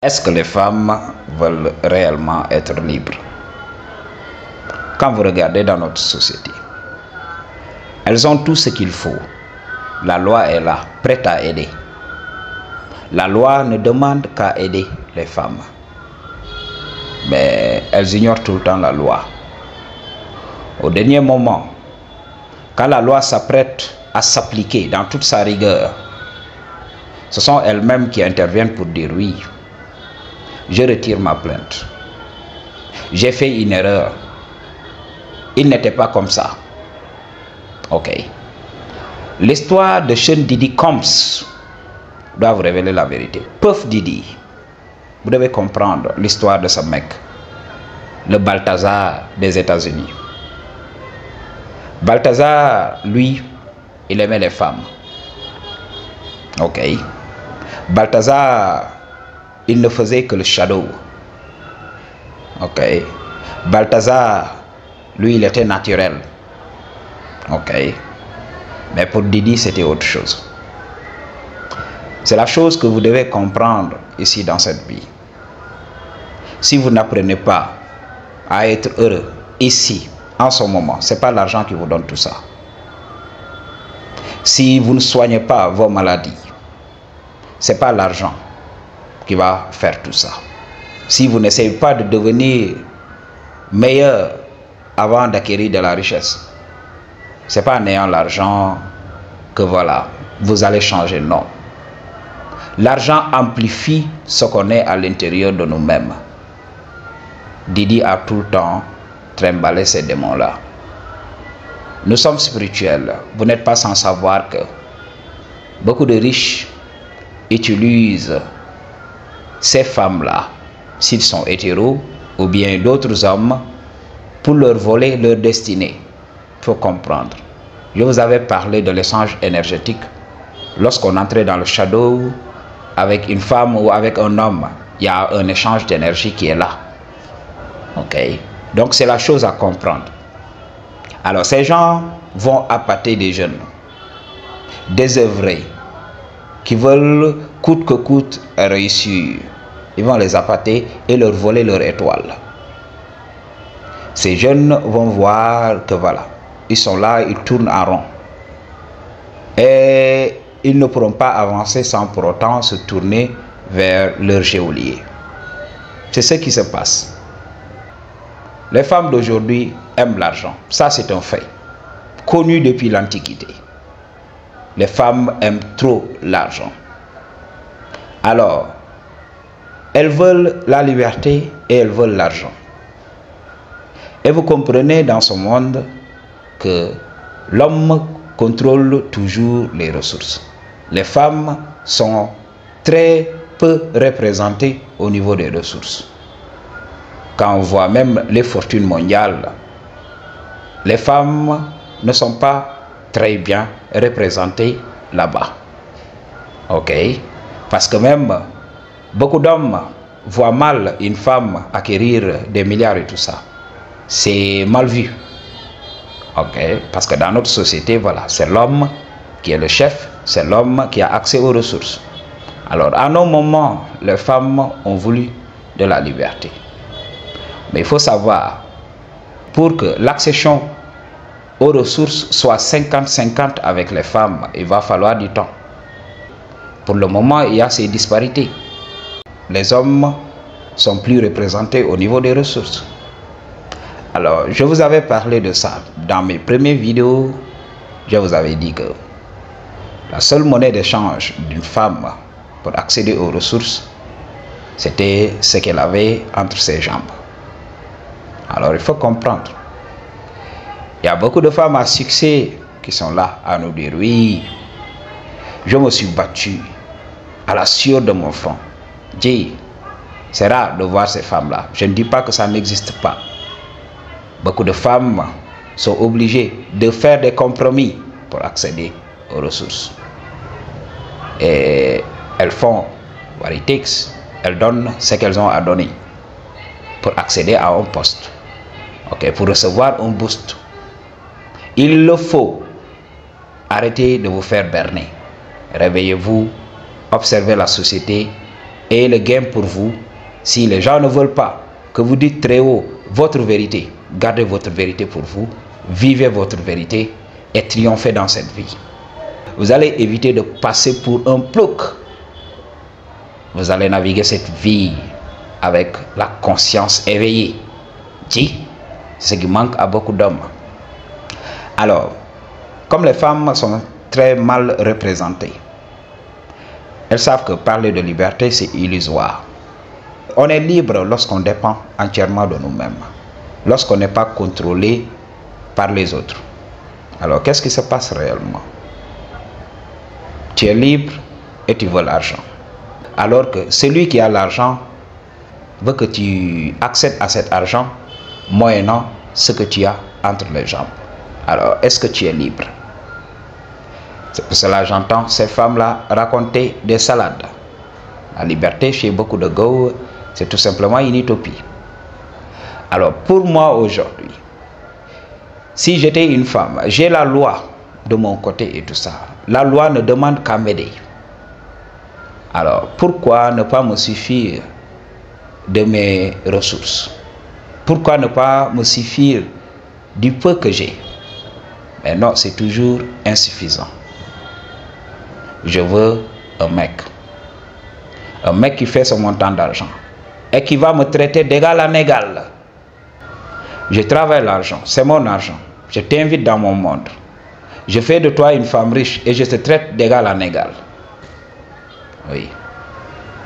Est-ce que les femmes veulent réellement être libres? Quand vous regardez dans notre société, elles ont tout ce qu'il faut. La loi est là, prête à aider. La loi ne demande qu'à aider les femmes. Mais elles ignorent tout le temps la loi. Au dernier moment, quand la loi s'apprête à s'appliquer dans toute sa rigueur, ce sont elles-mêmes qui interviennent pour dire oui, je retire ma plainte. J'ai fait une erreur. Il n'était pas comme ça. Ok. L'histoire de Sean Diddy Combs doit vous révéler la vérité. Puff Diddy, vous devez comprendre l'histoire de ce mec, le Balthazar des États-Unis. Balthazar, lui, il aimait les femmes. Ok. Balthazar, il ne faisait que le shadow. Ok. Balthazar, lui, il était naturel. Ok. Mais pour Diddy, c'était autre chose. C'est la chose que vous devez comprendre ici dans cette vie. Si vous n'apprenez pas à être heureux ici, en ce moment, ce n'est pas l'argent qui vous donne tout ça. Si vous ne soignez pas vos maladies, ce n'est pas l'argent qui va faire tout ça. Si vous n'essayez pas de devenir meilleur avant d'acquérir de la richesse, ce n'est pas en ayant l'argent que voilà, vous allez changer, non. L'argent amplifie ce qu'on est à l'intérieur de nous-mêmes. Diddy a tout le temps trimballé ces démons-là. Nous sommes spirituels. Vous n'êtes pas sans savoir que beaucoup de riches utilisent ces femmes-là, s'ils sont hétéros ou bien d'autres hommes, pour leur voler leur destinée. Il faut comprendre. Je vous avais parlé de l'échange énergétique. Lorsqu'on entrait dans le shadow avec une femme ou avec un homme, il y a un échange d'énergie qui est là. Ok. Donc c'est la chose à comprendre. Alors ces gens vont appâter des jeunes, désœuvrés, qui veulent coûte que coûte réussir. Ils vont les appâter et leur voler leur étoile. Ces jeunes vont voir que voilà, ils sont là, ils tournent en rond. Et ils ne pourront pas avancer sans pour autant se tourner vers leur geôlier. C'est ce qui se passe. Les femmes d'aujourd'hui aiment l'argent. Ça, c'est un fait. Connu depuis l'Antiquité. Les femmes aiment trop l'argent. Alors, elles veulent la liberté et elles veulent l'argent. Et vous comprenez dans ce monde que l'homme contrôle toujours les ressources. Les femmes sont très peu représentées au niveau des ressources. Quand on voit même les fortunes mondiales, les femmes ne sont pas très bien représentées là-bas. Ok? Parce que même beaucoup d'hommes voient mal une femme acquérir des milliards et tout ça. C'est mal vu. Ok? Parce que dans notre société, voilà, c'est l'homme qui est le chef, c'est l'homme qui a accès aux ressources. Alors, à nos moments, les femmes ont voulu de la liberté. Mais il faut savoir, pour que l'accession aux ressources soit 50-50 avec les femmes, il va falloir du temps. Pour le moment, il y a ces disparités. Les hommes sont plus représentés au niveau des ressources. Alors, je vous avais parlé de ça. Dans mes premières vidéos, je vous avais dit que la seule monnaie d'échange d'une femme pour accéder aux ressources, c'était ce qu'elle avait entre ses jambes. Alors, il faut comprendre. Il y a beaucoup de femmes à succès qui sont là à nous dire, oui, je me suis battu à la sueur de mon front. Dis, c'est rare de voir ces femmes-là. Je ne dis pas que ça n'existe pas. Beaucoup de femmes sont obligées de faire des compromis pour accéder aux ressources. Et elles font what it takes. Elles donnent ce qu'elles ont à donner pour accéder à un poste. Ok, pour recevoir un boost. Il le faut. Arrêtez de vous faire berner. Réveillez-vous, observez la société Et le gain pour vous, si les gens ne veulent pas que vous dites très haut votre vérité, gardez votre vérité pour vous, vivez votre vérité et triomphez dans cette vie. Vous allez éviter de passer pour un plouc. Vous allez naviguer cette vie avec la conscience éveillée. C'est ce qui manque à beaucoup d'hommes. Alors, comme les femmes sont très mal représentées, elles savent que parler de liberté, c'est illusoire. On est libre lorsqu'on dépend entièrement de nous-mêmes, lorsqu'on n'est pas contrôlé par les autres. Alors, qu'est-ce qui se passe réellement? Tu es libre et tu veux l'argent. Alors que celui qui a l'argent veut que tu accèdes à cet argent moyennant ce que tu as entre les jambes. Alors, est-ce que tu es libre? C'est pour cela que j'entends ces femmes-là raconter des salades. La liberté chez beaucoup de gars, c'est tout simplement une utopie. Alors, pour moi aujourd'hui, si j'étais une femme, j'ai la loi de mon côté et tout ça. La loi ne demande qu'à m'aider. Alors, pourquoi ne pas me suffire de mes ressources? Pourquoi ne pas me suffire du peu que j'ai? Mais non, c'est toujours insuffisant. Je veux un mec. Un mec qui fait son montant d'argent et qui va me traiter d'égal en égal. Je travaille l'argent, c'est mon argent. Je t'invite dans mon monde. Je fais de toi une femme riche et je te traite d'égal en égal. Oui.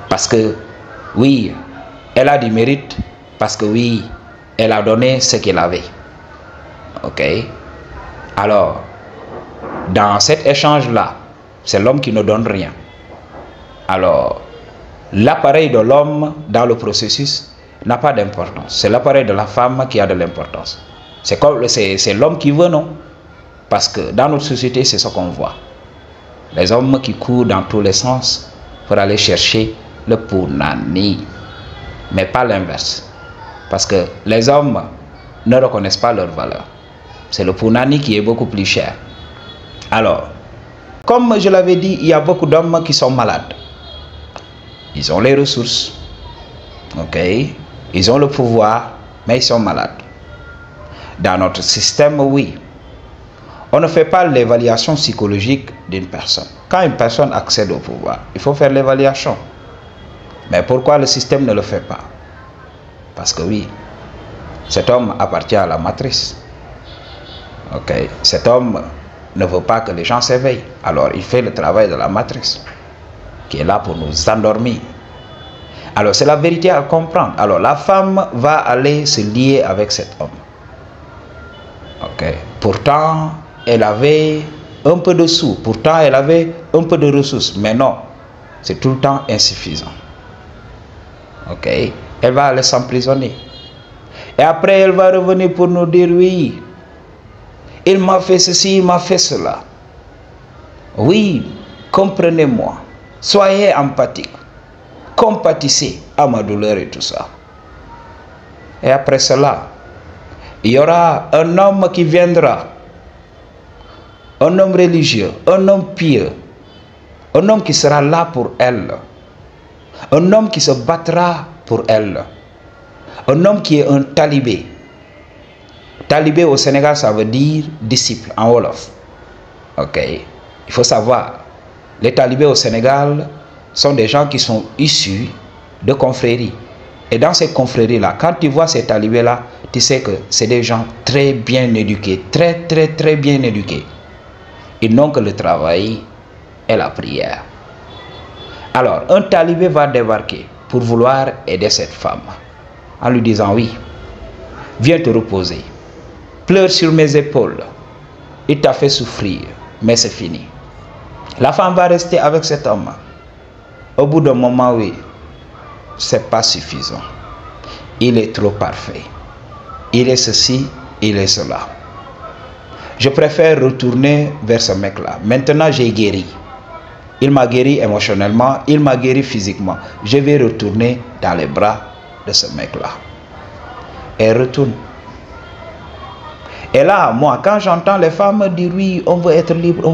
Parce que, oui, elle a du mérite. Parce que, oui, elle a donné ce qu'elle avait. Ok? Alors, dans cet échange-là, c'est l'homme qui ne donne rien. Alors, l'appareil de l'homme dans le processus n'a pas d'importance. C'est l'appareil de la femme qui a de l'importance. C'est l'homme qui veut, non? Parce que dans notre société, c'est ce qu'on voit. Les hommes qui courent dans tous les sens pour aller chercher le punani. Mais pas l'inverse. Parce que les hommes ne reconnaissent pas leur valeur. C'est le punani qui est beaucoup plus cher. Alors, comme je l'avais dit, il y a beaucoup d'hommes qui sont malades. Ils ont les ressources. Ok? Ils ont le pouvoir, mais ils sont malades. Dans notre système, oui. On ne fait pas l'évaluation psychologique d'une personne. Quand une personne accède au pouvoir, il faut faire l'évaluation. Mais pourquoi le système ne le fait pas? Parce que oui, cet homme appartient à la matrice. Ok, cet homme ne veut pas que les gens s'éveillent. Alors il fait le travail de la matrice, qui est là pour nous endormir. Alors c'est la vérité à comprendre. Alors la femme va aller se lier avec cet homme. Ok, pourtant elle avait un peu de sous, pourtant elle avait un peu de ressources, mais non, c'est tout le temps insuffisant. Ok, elle va aller s'emprisonner. Et après elle va revenir pour nous dire oui, il m'a fait ceci, il m'a fait cela. Oui, comprenez-moi, soyez empathique, compatissez à ma douleur et tout ça. Et après cela, il y aura un homme qui viendra, un homme religieux, un homme pieux, un homme qui sera là pour elle, un homme qui se battra pour elle, un homme qui est un talibé. Talibé au Sénégal, ça veut dire disciple en Wolof. Ok, il faut savoir, les talibés au Sénégal sont des gens qui sont issus de confréries. Et dans ces confréries-là, quand tu vois ces talibés-là, tu sais que c'est des gens très bien éduqués, très bien éduqués. Ils n'ont que le travail et la prière. Alors, un talibé va débarquer pour vouloir aider cette femme en lui disant oui, viens te reposer, pleure sur mes épaules, il t'a fait souffrir, mais c'est fini. La femme va rester avec cet homme. Au bout d'un moment, oui, c'est pas suffisant. Il est trop parfait. Il est ceci, il est cela. Je préfère retourner vers ce mec-là. Maintenant, j'ai guéri. Il m'a guéri émotionnellement, il m'a guéri physiquement. Je vais retourner dans les bras de ce mec-là. Et retourne. Et là, moi, quand j'entends les femmes dire oui, on veut être libre,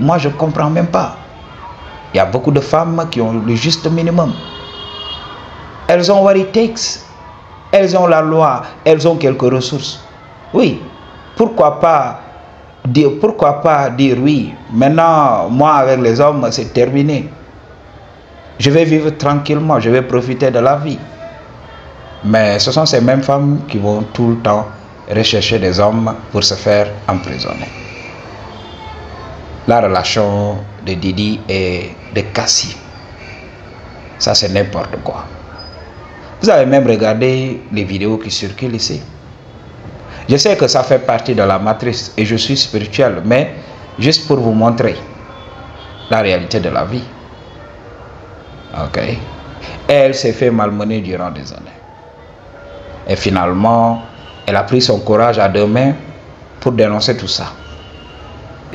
moi je ne comprends même pas. Il y a beaucoup de femmes qui ont le juste minimum. Elles ont what it takes. Elles ont la loi. Elles ont quelques ressources. Oui. Pourquoi pas dire oui. Maintenant, moi avec les hommes, c'est terminé. Je vais vivre tranquillement. Je vais profiter de la vie. Mais ce sont ces mêmes femmes qui vont tout le temps rechercher des hommes pour se faire emprisonner. La relation de Didi et de Cassie, ça c'est n'importe quoi. Vous avez même regardé les vidéos qui circulent ici. Je sais que ça fait partie de la matrice et je suis spirituel, mais juste pour vous montrer la réalité de la vie. Ok. Elle s'est fait malmener durant des années. Et finalement, elle a pris son courage à deux mains pour dénoncer tout ça.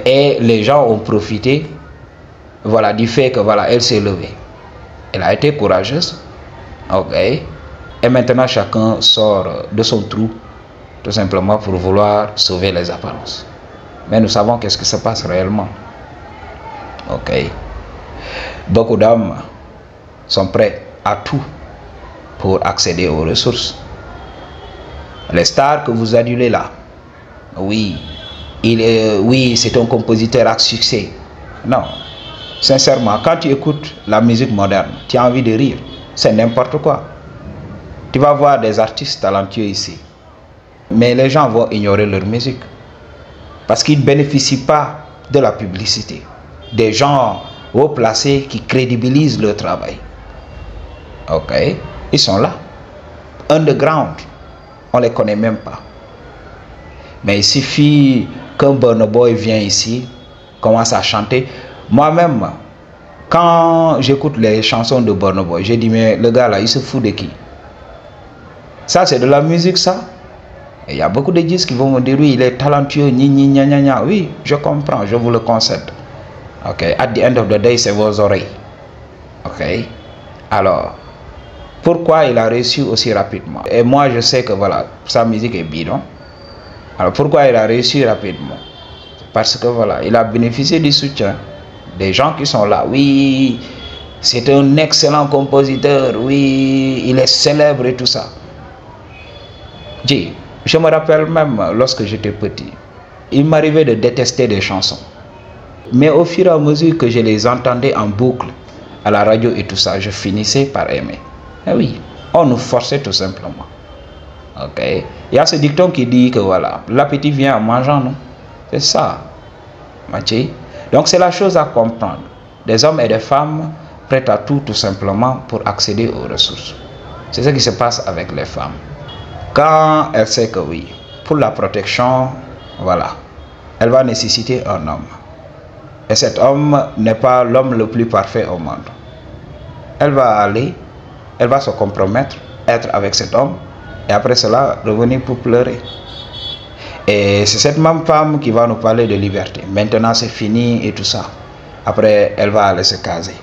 Et les gens ont profité, voilà, du fait que voilà, elle s'est levée. Elle a été courageuse. Ok. Et maintenant, chacun sort de son trou, tout simplement pour vouloir sauver les apparences. Mais nous savons qu'est-ce qui se passe réellement. Ok. Beaucoup d'hommes sont prêts à tout pour accéder aux ressources. Les stars que vous adulez là, oui, oui, c'est un compositeur à succès. Non, sincèrement, quand tu écoutes la musique moderne, tu as envie de rire. C'est n'importe quoi. Tu vas voir des artistes talentueux ici, mais les gens vont ignorer leur musique parce qu'ils ne bénéficient pas de la publicité. Des gens haut placés qui crédibilisent leur travail. Ok, ils sont là. Underground. On ne les connaît même pas. Mais il suffit qu'un Burna Boy vienne ici, commence à chanter. Moi-même, quand j'écoute les chansons de Burna Boy, j'ai dit, mais le gars là, il se fout de qui? Ça, c'est de la musique, ça? Et il y a beaucoup de disques qui vont me dire, oui, il est talentueux, oui, je comprends, je vous le concède. Ok, at the end of the day, c'est vos oreilles. Ok, alors, pourquoi il a réussi aussi rapidement? Et moi, je sais que voilà, sa musique est bidon. Alors, pourquoi il a réussi rapidement? Parce que voilà, il a bénéficié du soutien des gens qui sont là. Oui, c'est un excellent compositeur. Oui, il est célèbre et tout ça. Je me rappelle même lorsque j'étais petit, il m'arrivait de détester des chansons. Mais au fur et à mesure que je les entendais en boucle à la radio et tout ça, je finissais par aimer. Eh oui, on nous forçait tout simplement. Ok. Il y a ce dicton qui dit que voilà, l'appétit vient en mangeant, non? C'est ça. Mathieu. Donc c'est la chose à comprendre. Des hommes et des femmes prêts à tout simplement pour accéder aux ressources. C'est ce qui se passe avec les femmes. Quand elle sait que oui, pour la protection, voilà, elle va nécessiter un homme. Et cet homme n'est pas l'homme le plus parfait au monde. Elle va aller, elle va se compromettre, être avec cet homme, et après cela, revenir pour pleurer. Et c'est cette même femme qui va nous parler de liberté. Maintenant, c'est fini et tout ça. Après, elle va aller se caser.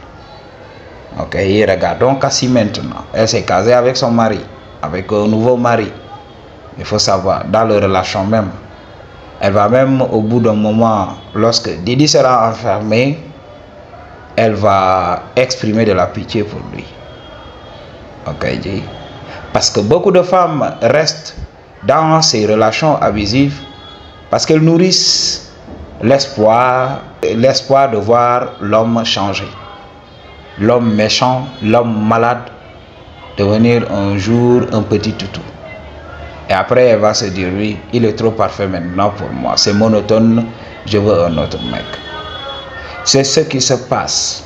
Ok, et regardons Cassie maintenant. Elle s'est casée avec son mari, avec un nouveau mari. Il faut savoir, dans leur relation même, elle va même au bout d'un moment, lorsque Didi sera enfermé, elle va exprimer de la pitié pour lui. Ok, parce que beaucoup de femmes restent dans ces relations abusives parce qu'elles nourrissent l'espoir de voir l'homme changer. L'homme méchant, l'homme malade, devenir un jour un petit toutou. Et après, elle va se dire, oui, il est trop parfait maintenant pour moi. C'est monotone, je veux un autre mec. C'est ce qui se passe.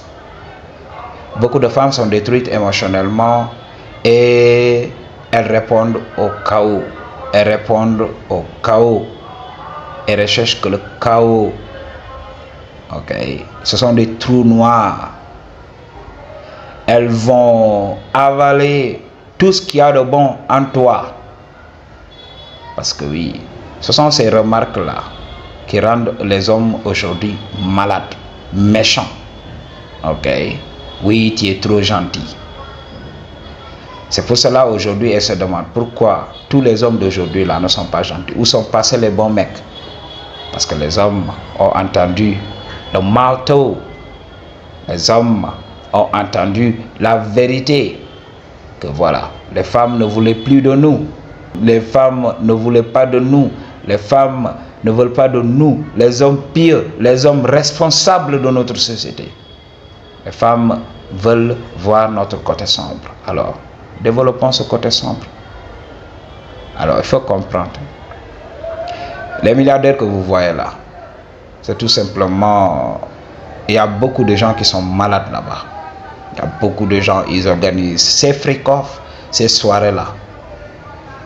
Beaucoup de femmes sont détruites émotionnellement et elles répondent au chaos. Elles répondent au chaos. Elles recherchent que le chaos. Ok. Ce sont des trous noirs. Elles vont avaler tout ce qu'il y a de bon en toi. Parce que oui, ce sont ces remarques-là qui rendent les hommes aujourd'hui malades, méchants. Ok. Oui, tu es trop gentil. C'est pour cela aujourd'hui, elle se demande pourquoi tous les hommes d'aujourd'hui là ne sont pas gentils. Où sont passés les bons mecs? Parce que les hommes ont entendu le marteau. Les hommes ont entendu la vérité. que voilà, les femmes ne voulaient plus de nous. Les femmes ne voulaient pas de nous. Les femmes ne veulent pas de nous. Les hommes pieux, les hommes responsables de notre société. Les femmes veulent voir notre côté sombre. Alors, développons ce côté sombre. Alors, il faut comprendre. Les milliardaires que vous voyez là, c'est tout simplement... Il y a beaucoup de gens qui sont malades là-bas. Il y a beaucoup de gens, ils organisent ces freak-off, ces soirées-là.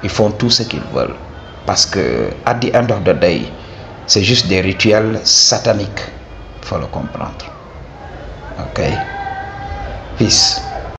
Ils font tout ce qu'ils veulent. Parce que, at the end of the day, c'est juste des rituels sataniques. Il faut le comprendre. Ok? Peace.